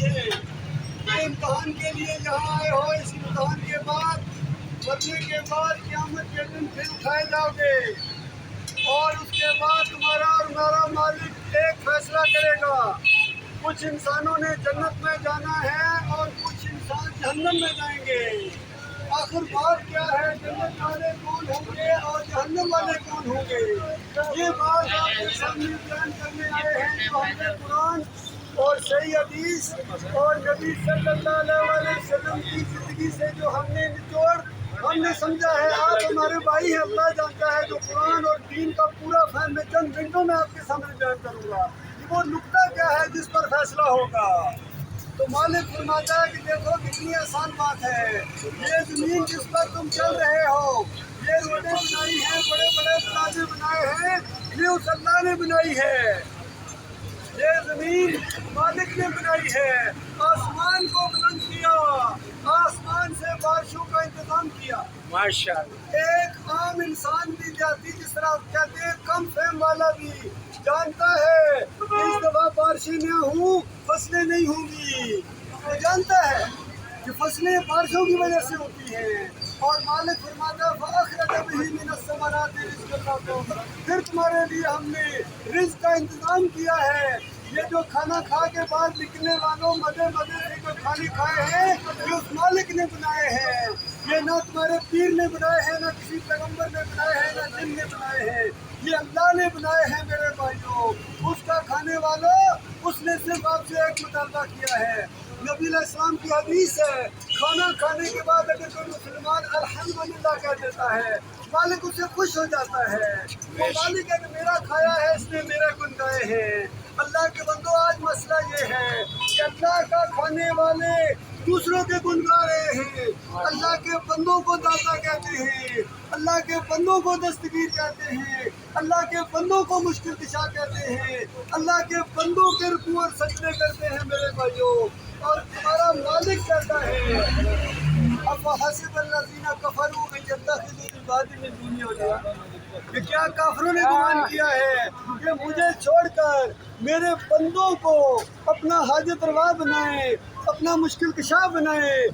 ہے، یہ امتحان کے لیے یہاں آئے ہو۔ اس امتحان کے بعد مرنے کے بعد قیامت کے دن پھر اٹھائے جاؤ گے، اور اس کے بعد تمہارا اور ہمارا مالک ایک فیصلہ کرے گا۔ کچھ انسانوں نے جنت میں جانا ہے اور کچھ انسان جہنم میں جائیں گے۔ آخر بات کیا ہے، جنت والے کون ہوں گے اور جہنم والے کون ہوں گے؟ یہ بات آپ کے سامنے بیان کرنے آئے ہیں، جو ہم نے قرآن اور صحیح حدیث اور نبی صلی اللہ علیہ وسلم کی زندگی سے جو ہم نے نچوڑ ہم نے سمجھا ہے۔ آپ ہمارے بھائی ہیں، اللہ جانتا ہے، جو قرآن اور دین کا پورا فہم میں چند منٹوں میں آپ کے سامنے بیان کروں گا کہ وہ نقطہ کیا ہے جس پر فیصلہ ہوگا۔ تو مالک فرماتا ہے کہ دیکھو کتنی آسان بات ہے، یہ زمین جس پر تم چل رہے ہو، یہ روڈیں بنائی ہیں، بڑے بڑے پلازے بنائے ہیں، یہ اس اللہ نے بنائی ہے۔ یہ زمین مالک نے بنائی ہے، آسمان کو بلند کیا، آسمان سے بارشوں کا انتظام کیا۔ ماشاءاللہ۔ ایک عام انسان بھی جاتی، جس طرح کہتے ہیں کم فہم والا بھی جانتا ہے کہ اس دفعہ بارشیں نہ ہوں فصلیں نہیں ہوں گی، وہ جانتا ہے کہ فصلیں بارشوں کی وجہ سے ہوتی ہیں۔ اور مالک فرماتا ہے فَأَخْرَجَ بِهِ مِنَ الثَّمَرَاتِ رِزْقًا لَكُمْ، پھر تمہارے لیے ہم نے رزق کا انتظام کیا ہے۔ یہ جو کھانا کھا کے بعد نکلنے والوں مزے مزے سے جو کھانے کھائے ہیں، یہ اس مالک نے بنائے ہیں، یہ نہ تمہارے پیر نے بنائے ہیں، نہ کسی پیغمبر نے بنائے ہیں، نہ جن نے بنائے ہیں، یہ اللہ نے بنائے ہیں میرے بھائیوں۔ اس کا کھانے والوں، اس نے صرف آپ سے ایک مطالبہ کیا ہے۔ نبی علیہ السلام کی حدیث ہے، کھانا کھانے کے بعد اگر کوئی مسلمان الحمدللہ کہہ دیتا ہے، مالک اسے خوش ہو جاتا ہے۔ وہ مالک ہے کہ میرا کھایا ہے، اس نے میرے گن گائے ہیں۔ اللہ کے بندو، آج مسئلہ یہ ہے کہ اللہ کا کھانے والے دوسروں کے گن گا رہے ہیں، اللہ کے بندوں کو داتا کہتے ہیں، اللہ کے بندوں کو دستگیر کہتے ہیں، اللہ کے بندوں کو مشکل کشا کہتے ہیں، اللہ کے بندوں کے رکوع اور سجدے کرتے ہیں میرے بھائیوں۔ اور تمہارا مالک کہتا ہے افحسب الذین کفروا ان یتخذوا من بعد من دونی اولیاء، کہ کیا کافروں نے گمان کیا ہے کہ مجھے چھوڑ کر میرے بندوں کو اپنا حاجت روا بنائیں، اپنا مشکل کشا بنائیں،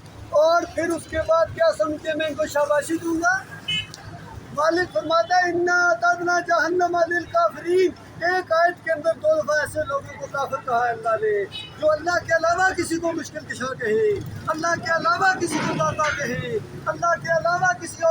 اور پھر اس کے بعد کیا سمجھتے میں ان کو شاباشی دوں گا؟ مالک فرماتا ہے انا اعتدنا جہنم للکافرین۔ ایک آیت کے اندر دو دفعہ ایسے لوگوں کو کافر کہا ہے اللہ نے، جو اللہ کے علاوہ کسی کو مشکل کشا کہے، اللہ کے علاوہ کسی کو داتا کہے، اللہ کے علاوہ کسی